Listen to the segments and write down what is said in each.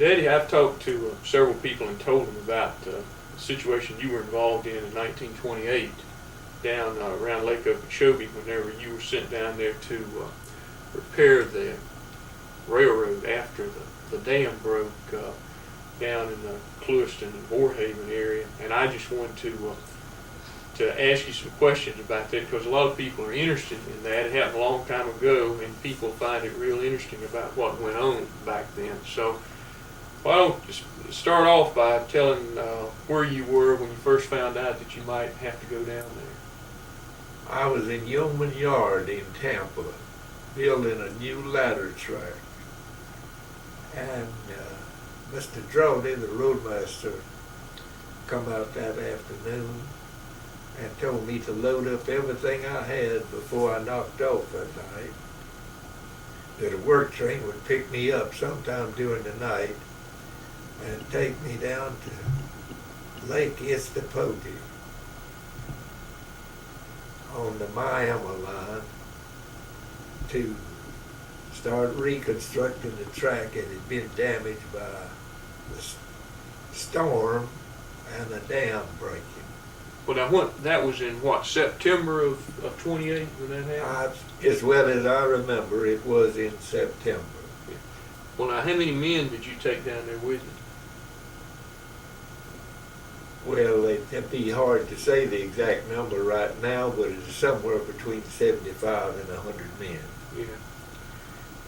Daddy, I've talked to several people and told them about the situation you were involved in 1928 down around Lake Okeechobee whenever you were sent down there to repair the railroad after the dam broke down in the Clewiston and Borehaven area. And I just wanted to ask you some questions about that because a lot of people are interested in that. It happened a long time ago and people find it real interesting about what went on back then. So why don't you start off by telling where you were when you first found out that you might have to go down there. I was in Yeoman Yard in Tampa building a new ladder track. And Mr. Drawley, the roadmaster, come out that afternoon and told me to load up everything I had before I knocked off that night. That a work train would pick me up sometime during the night and take me down to Lake Istapogi on the Miami line to start reconstructing the track. It had been damaged by the storm and the dam breaking. Well, now that was in September of 28 when that happened? As well as I remember, it was in September. Yeah. Well, now how many men did you take down there with you? Well, it'd be hard to say the exact number right now, but it's somewhere between 75 and 100 men. Yeah.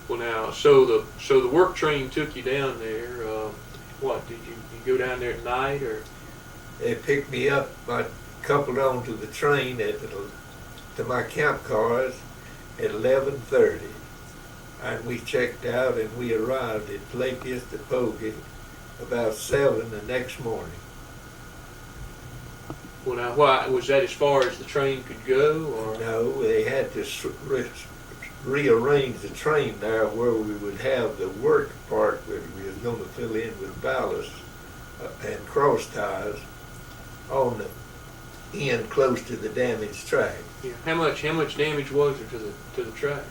Well, now, so the work train took you down there. What did you go down there at night or? They picked me up. I coupled onto the train to my camp cars at 11:30, and we checked out and we arrived at Lake Istapogi about 7 the next morning. Well, now, why was that as far as the train could go, or? No, they had to rearrange the train there where we would have the work part that we was going to fill in with ballast and cross ties on the end close to the damaged track. Yeah. How much damage was there to the track?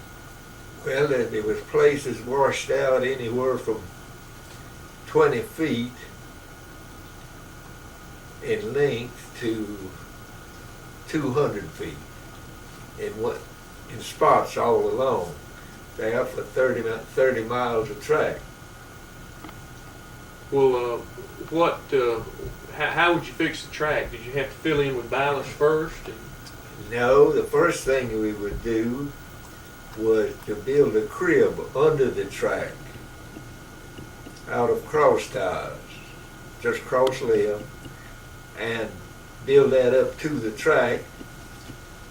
Well, there was places washed out anywhere from 20 feet in length to 200 feet in spots all along there for 30 miles of track. Well, how would you fix the track? Did you have to fill in with ballast first? No, the first thing we would do was to build a crib under the track out of cross ties, just cross-lay them, and build that up to the track,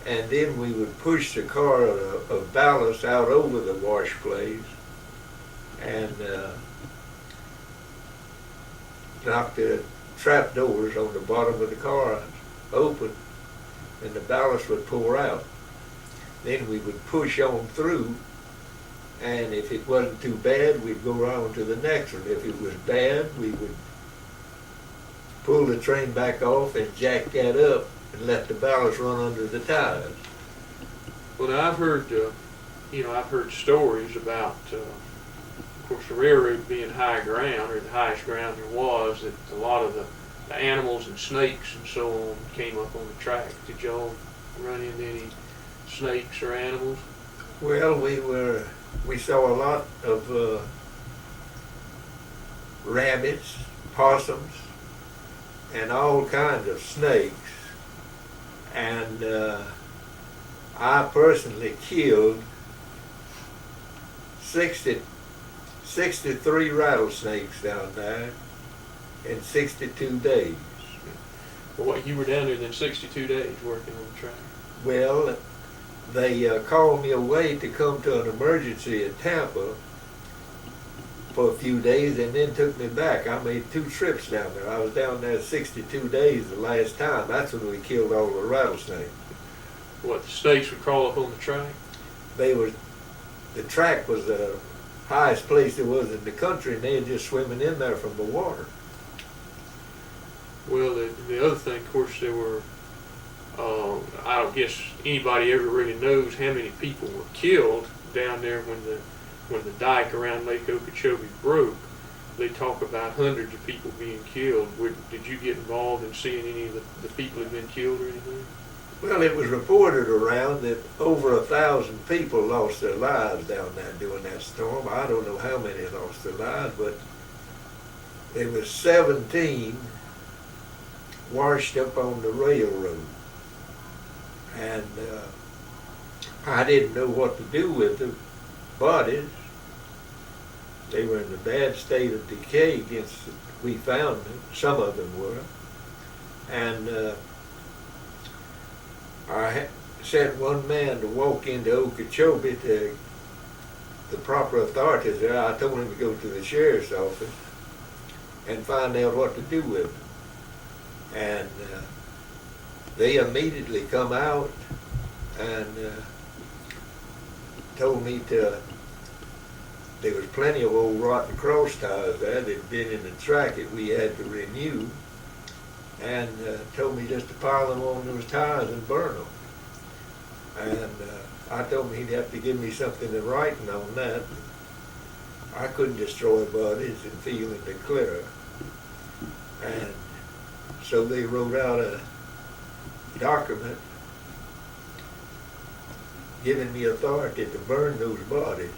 and then we would push the car of ballast out over the wash place and knock the trap doors on the bottom of the car open, and the ballast would pour out. Then we would push on through, and if it wasn't too bad, we'd go on to the next one. If it was bad, we would pull the train back off and jack that up and let the ballast run under the tires. Well, now I've heard stories about, of course, the railroad being high ground, or the highest ground there was, that a lot of the animals and snakes and so on came up on the track. Did y'all run into any snakes or animals? Well, we saw a lot of rabbits, possums, and all kinds of snakes. And I personally killed 63 rattlesnakes down there in 62 days. Well, what, you were down there then 62 days working on the track? Well, they called me away to come to an emergency at Tampa for a few days and then took me back. I made 2 trips down there. I was down there 62 days the last time. That's when we killed all the rattlesnakes. What, the snakes would crawl up on the track? The track was the highest place there was in the country, and they were just swimming in there from the water. Well, the other thing, of course, there were, I don't guess anybody ever really knows how many people were killed down there when the dike around Lake Okeechobee broke. they talk about hundreds of people being killed. Did you get involved in seeing any of the people who've been killed or anything? Well, it was reported around that over 1,000 people lost their lives down there during that storm. I don't know how many lost their lives, but there was 17 washed up on the railroad. And I didn't know what to do with the bodies. They were in a bad state of decay we found them. Some of them were. And I sent one man to walk into Okeechobee to the proper authorities there. I told him to go to the sheriff's office and find out what to do with them. And they immediately come out and told me there was plenty of old rotten cross tires there that had been in the track that we had to renew, and told me just to pile them on those tires and burn them. And I told him he'd have to give me something in writing on that. I couldn't destroy bodies and feel in the clear. And so they wrote out a document giving me authority to burn those bodies.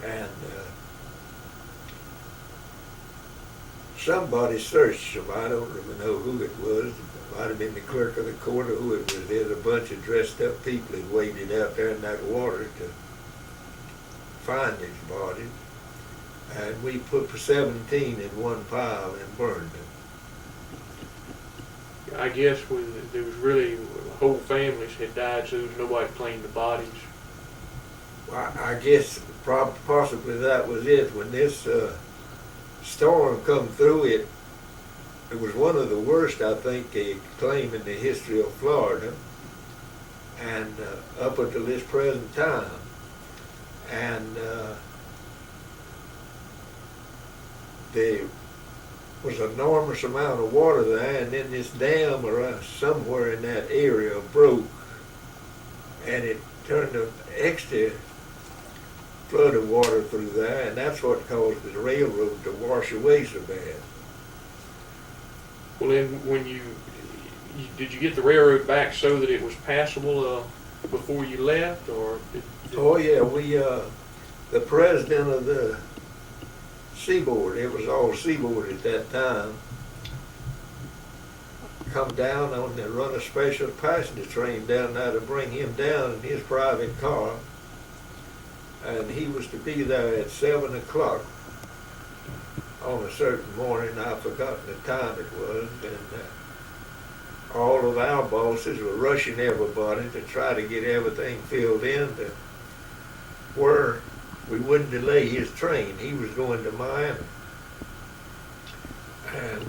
And somebody searched them. I don't even know who it was. It might have been the clerk of the court or who it was. There's a bunch of dressed up people that waited out there in that water to find these bodies. And we put 17 in one pile and burned them. I guess when there was really whole families had died, so there was nobody to claim the bodies. Well, I guess possibly that was it. When this storm come through, it was one of the worst, I think, they claim in the history of Florida, and up until this present time. And there was an enormous amount of water there, and then this dam around somewhere in that area broke, and it turned an extra flood of water through there, and that's what caused the railroad to wash away so bad. Well, then when did you get the railroad back so that it was passable before you left, or? Oh yeah, we the president of the seaboard, it was all seaboard at that time, come down on the run a special passenger train down there to bring him down in his private car. And he was to be there at 7 o'clock on a certain morning. I've forgotten the time it was. And all of our bosses were rushing everybody to try to get everything filled in to where we wouldn't delay his train. He was going to Miami. And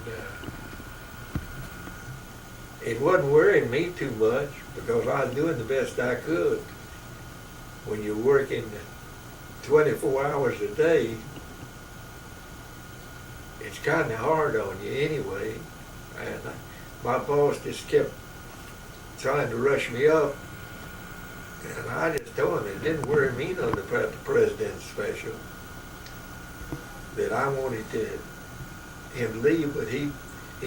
it wasn't worrying me too much because I was doing the best I could. When you're working 24 hours a day, it's kind of hard on you anyway. And my boss just kept trying to rush me up. And I just told him it didn't worry me none about the president's special. That I wanted him to leave, but he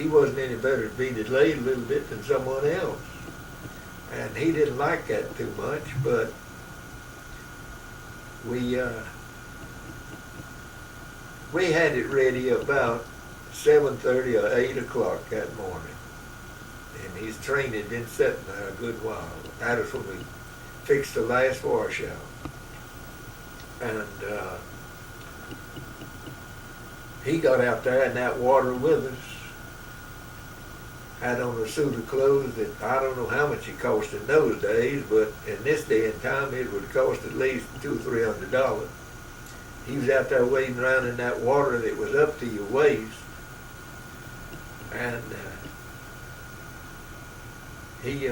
wasn't any better to be delayed a little bit than someone else. And he didn't like that too much, but we had it ready about 7:30 or 8 o'clock that morning. And his train had been sitting there a good while. That was when we fixed the last washout. And he got out there in that water with us, had on a suit of clothes that I don't know how much it cost in those days, but in this day and time it would cost at least $200 or $300. He was out there wading around in that water that was up to your waist, and he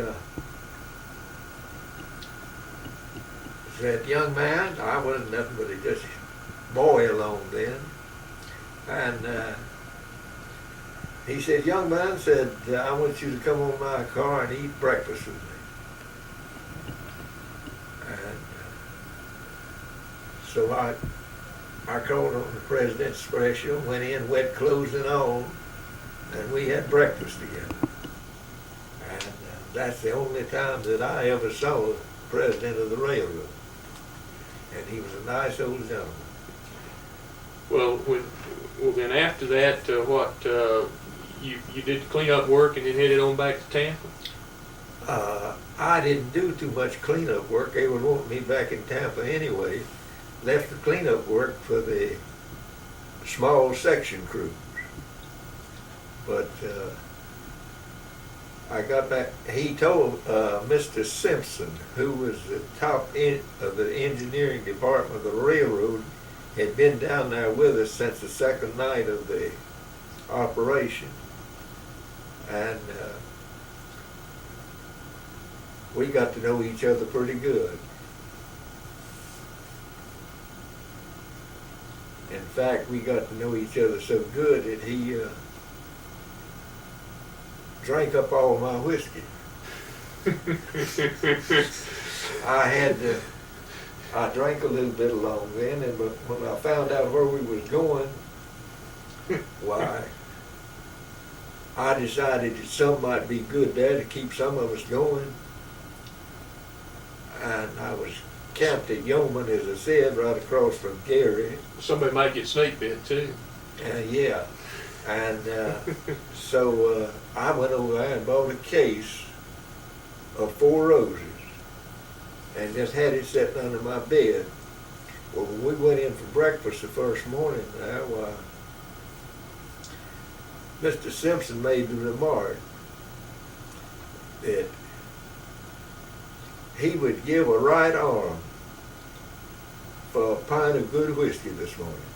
said, "Young man," I wasn't nothing but just boy alone then, and he said, "Young man," said, "I want you to come on my car and eat breakfast with me." And so I I called on the President's Special, went in, wet clothes and all, and we had breakfast together. And that's the only time that I ever saw the president of the railroad. And he was a nice old gentleman. Well, then after that, you did cleanup work and then headed on back to Tampa? I didn't do too much cleanup work. They would want me back in Tampa anyway. Left the cleanup work for the small section crews. But I got back, he told Mr. Simpson, who was the top of the engineering department of the railroad, had been down there with us since the second night of the operation. And we got to know each other pretty good. In fact, we got to know each other so good that he drank up all my whiskey. I drank a little bit along then, but when I found out where we was going, why, I decided that some might be good there to keep some of us going. And I was camped at Yeoman, as I said, right across from Gary. Somebody might get snake bit too. Yeah. And so I went over there and bought a case of 4 Roses and just had it sitting under my bed. Well, when we went in for breakfast the first morning there, Mr. Simpson made the remark that he would give a right arm for a pint of good whiskey this morning.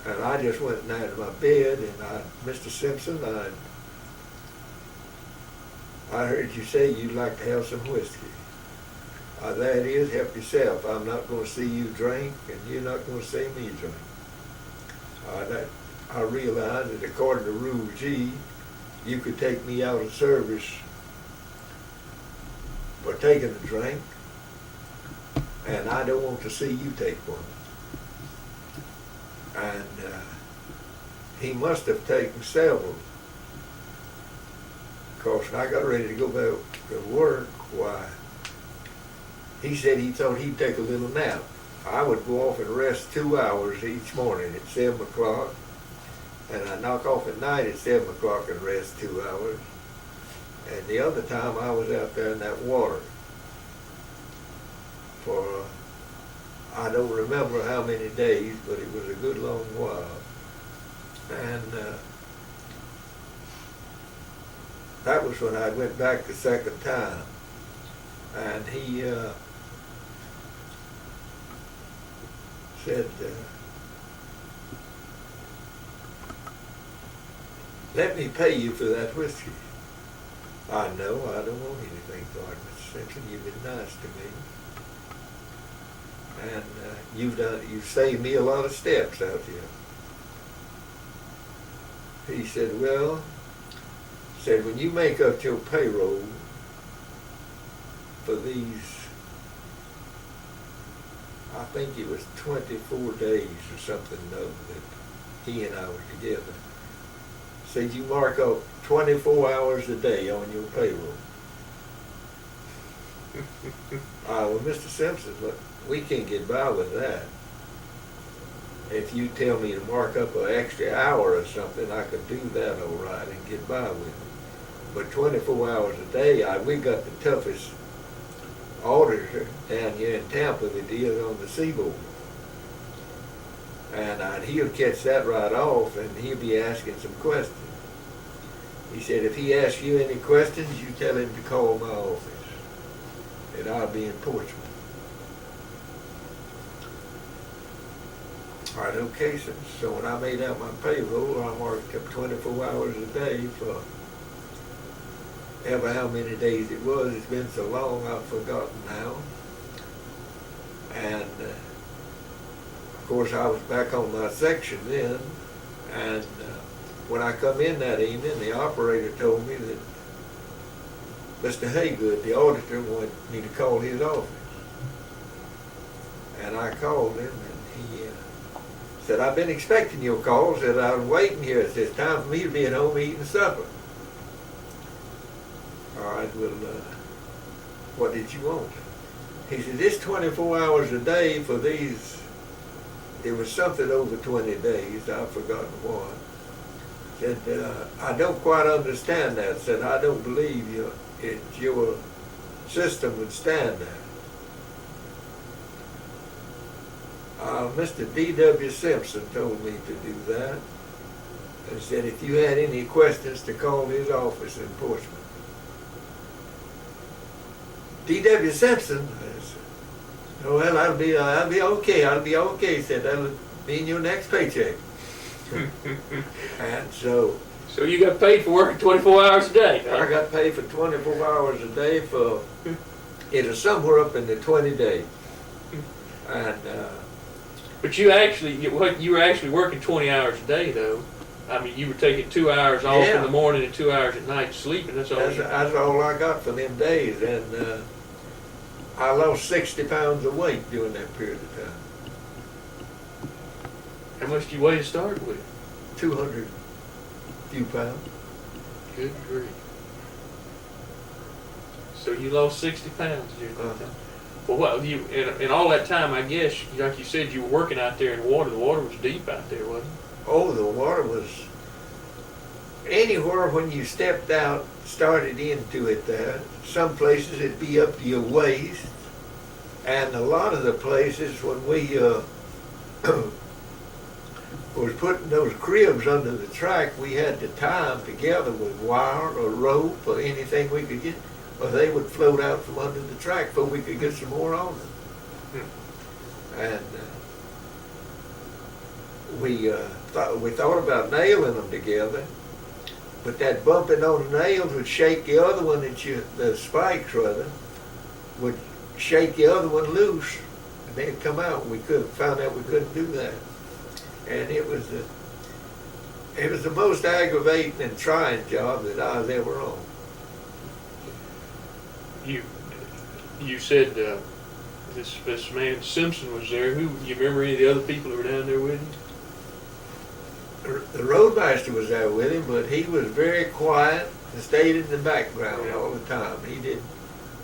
And I just went down to my bed and Mr. Simpson, I heard you say you'd like to have some whiskey. There it is, help yourself. I'm not going to see you drink and you're not going to see me drink. I realized that according to Rule G, you could take me out of service for taking a drink, and I don't want to see you take one. And he must have taken several, because when I got ready to go back to work, he said he thought he'd take a little nap. I would go off and rest 2 hours each morning at 7 o'clock, and I'd knock off at night at 7 o'clock and rest 2 hours. And the other time I was out there in that water for, I don't remember how many days, but it was a good long while. And that was when I went back the second time. And he said, let me pay you for that whiskey. I know, I don't want anything for it, Mr. Simpson. You've been nice to me. And you've saved me a lot of steps out here. He said, well, when you make up your payroll for these, I think it was 24 days or something that he and I were together. Said you mark up 24 hours a day on your payroll. Well, Mr. Simpson, look, we can't get by with that. If you tell me to mark up an extra hour or something, I could do that all right and get by with it. But 24 hours a day, we got the toughest auditor down here in Tampa that is on the seaboard. And he'll catch that right off, and he'll be asking some questions. He said, if he asks you any questions, you tell him to call my office, and I'll be in Portsmouth. All right, okay, so when I made out my payroll, I marked up 24 hours a day for ever how many days it was. It's been so long, I've forgotten now. And of course, I was back on my section then, and when I come in that evening, the operator told me that Mr. Haygood, the auditor, wanted me to call his office. And I I called him, and he said, "I've been expecting your call." Said, "I was waiting here. It's just time for me to be at home eating supper." All right, well, what did you want? He said, "It's 24 hours a day for these." It was something over 20 days. I've forgotten what. Said, "I don't quite understand that." Said, "I don't believe your system would stand that." Mr. D.W. Simpson told me to do that, and said if you had any questions to call his office in Portsmouth. D.W. Simpson, I said, "Oh, well, I'll be okay. I'll be okay." He said, "That'll be in your next paycheck." And so you got paid for working 24 hours a day? Huh? I got paid for 24 hours a day for, it was somewhere up in the 20 days. And but you were actually working 20 hours a day, though. I mean, you were taking 2 hours off in the morning and 2 hours at night sleeping. That's all I got for them days. And I lost 60 pounds of weight during that period of time. How much did you weigh to start with? 200 few pounds. Good grief. So you lost 60 pounds during that time. Well, what in all that time, I guess, like you said, you were working out there in the water. The water was deep out there, wasn't it? Oh, the water was anywhere when you stepped out, started into it there. Some places it'd be up to your waist, and a lot of the places when we was putting those cribs under the track, we had to tie them together with wire or rope or anything we could get, or they would float out from under the track before we could get some more on them. And we thought about nailing them together, but that bumping on the nails would shake the other one, the spikes rather, would shake the other one loose, and they'd come out. We found out we couldn't do that. And it was the most aggravating and trying job that I was ever on. You said this man Simpson was there. Who you remember? Any of the other people that were down there with you? The roadmaster was there with him, but he was very quiet and stayed in the background all the time. He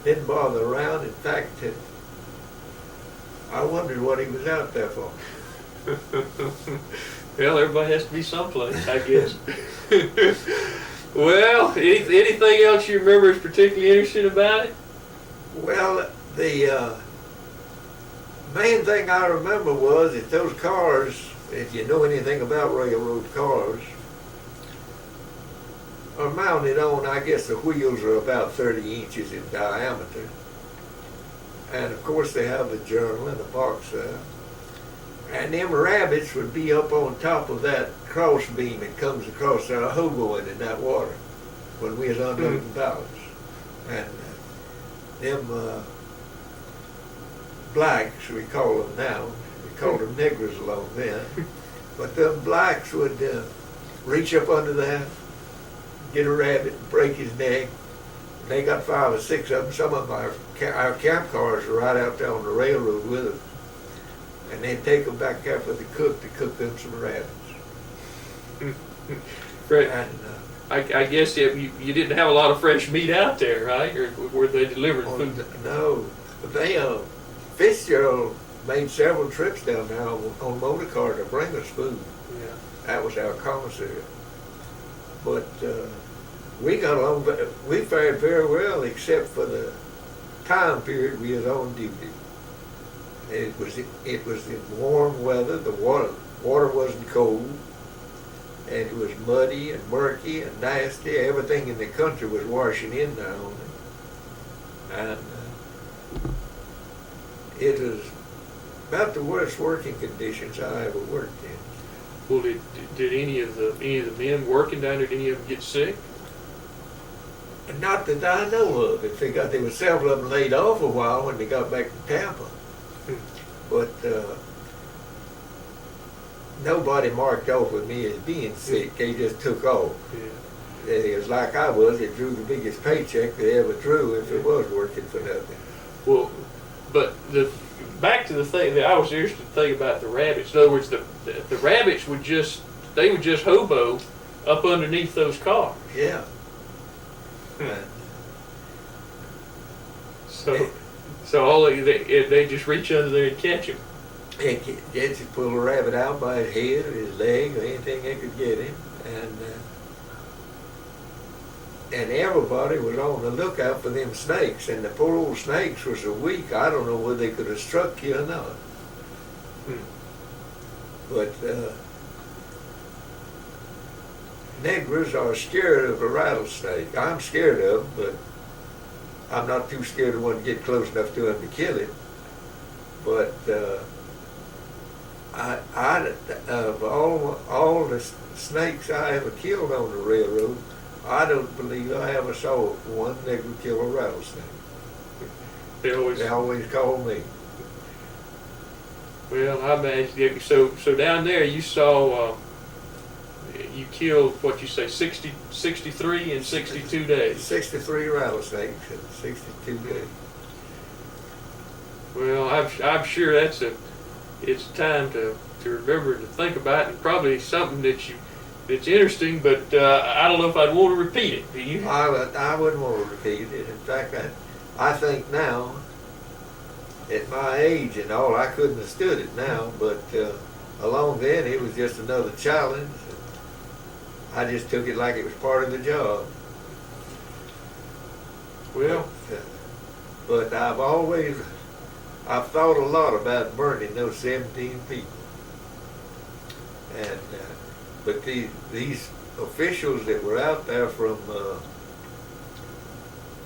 didn't bother around. In fact, I wondered what he was out there for. Well, everybody has to be someplace, I guess. Well, anything else you remember is particularly interesting about it? Well, the main thing I remember was that those cars, if you know anything about railroad cars, are mounted on, I guess the wheels are about 30 inches in diameter. And of course they have a journal and a box there. And them rabbits would be up on top of that cross beam that comes across our hoboing in that water when we was unloading ballots. And them blacks, we call them now, we called them niggers along then, but them blacks would reach up under that, get a rabbit and break his neck. They got 5 or 6 of them. Some of them, our camp cars were right out there on the railroad with them. And they'd take them back there for the cook to cook them some rabbits. Fred, and, I guess you didn't have a lot of fresh meat out there, right? Or were they delivering food? No. They, Fitzgerald made several trips down there on motor car to bring us food. Yeah. That was our commissary. But we got along, we fared very well except for the time period we was on duty. It was in warm weather. The water wasn't cold, and it was muddy and murky and nasty. Everything in the country was washing in there on it, and it was about the worst working conditions I ever worked in. Well, did any of the men working down there? Did any of them get sick? Not that I know of. If there were several of them laid off a while when they got back to Tampa. But nobody marked off with me as being sick. They just took off. Yeah. It was like I was. It drew the biggest paycheck they ever drew if it was working for nothing. Well, but back to the thing that I was interested in thinking about the rabbits. In other words, the rabbits would just hobo up underneath those cars. Yeah. So all they just reach under there and catch him. They'd just pull a rabbit out by his head or his leg or anything they could get him, and everybody was on the lookout for them snakes. And the poor old snakes were so weak, I don't know whether they could have struck you or not. But Negroes are scared of a rattlesnake. I'm scared of them, but I'm not too scared of one to get close enough to him to kill him. But of all the snakes I ever killed on the railroad, I don't believe I ever saw one that could kill a rattlesnake. They always call me. Well, I imagine. So down there, you saw you killed what you say 63 in 62 days. 63 rattlesnakes in 62 days. Well, I'm sure it's a time to remember to think about, and probably something that's interesting. But I don't know if I'd want to repeat it. Do you? I wouldn't want to repeat it. In fact, I think now, at my age and all, I couldn't have stood it now. But along then, it was just another challenge. I just took it like it was part of the job. Well, but I've thought a lot about burning those 17 people. And but these officials that were out there from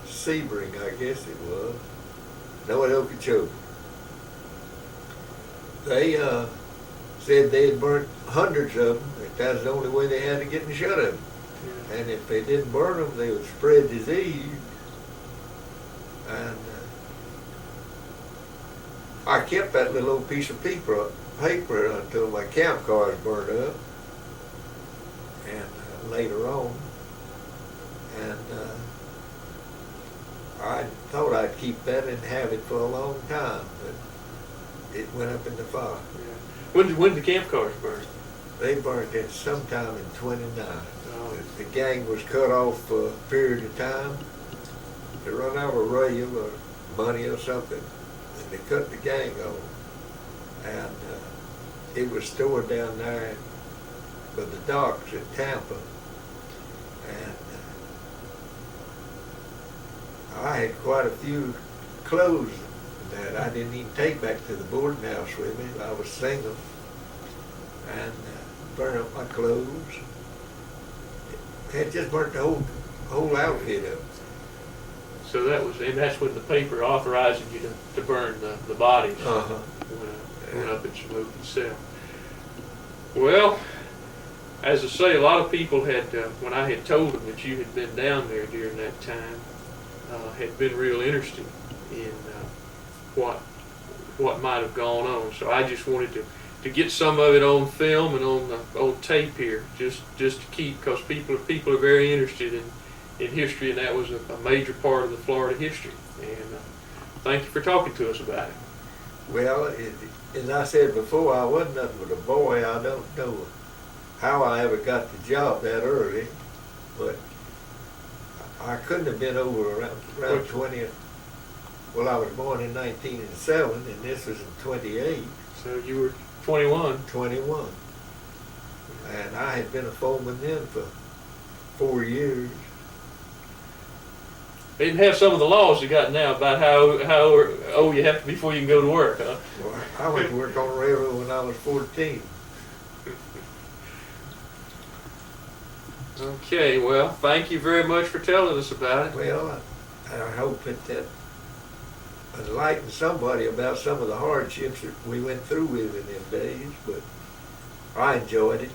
Sebring, I guess it was, Okeechobee, they said they had burnt hundreds of them. That was the only way they had to get in shut of them. Yeah. And if they didn't burn them, they would spread disease. And I kept that little old piece of paper until my camp cars burned up, and later on. And I thought I'd keep that and have it for a long time, but it went up in the fire. Yeah. When did the camp cars burn? They burned it sometime in '29. Oh. The gang was cut off for a period of time. They run out of rail or money or something, and they cut the gang off. And it was stored down there by the docks in Tampa. And I had quite a few clothes that I didn't even take back to the boarding house with me. I was single, and burned up my clothes. It just burnt the whole outfit up. So that's when the paper authorizing you to burn the bodies went up in smoke itself. Well, as I say, a lot of people had, when I had told them that you had been down there during that time, had been real interested in what might have gone on. So I just wanted to get some of it on film and on tape here, just to keep, because people are very interested in history, and that was a major part of the Florida history. And thank you for talking to us about it. Well, as I said before, I wasn't nothing but a boy. I don't know how I ever got the job that early, but I couldn't have been over around 20. Well, I was born in 1907, and this was in 28. So you were 21. 21. And I had been a foreman then for 4 years. They didn't have some of the laws you got now about how old you have to be before you can go to work, huh? Well, I went to work on the railroad when I was 14. Okay, well, thank you very much for telling us about it. Well, I hope that enlightened somebody about some of the hardships that we went through with in them days, but I enjoyed it.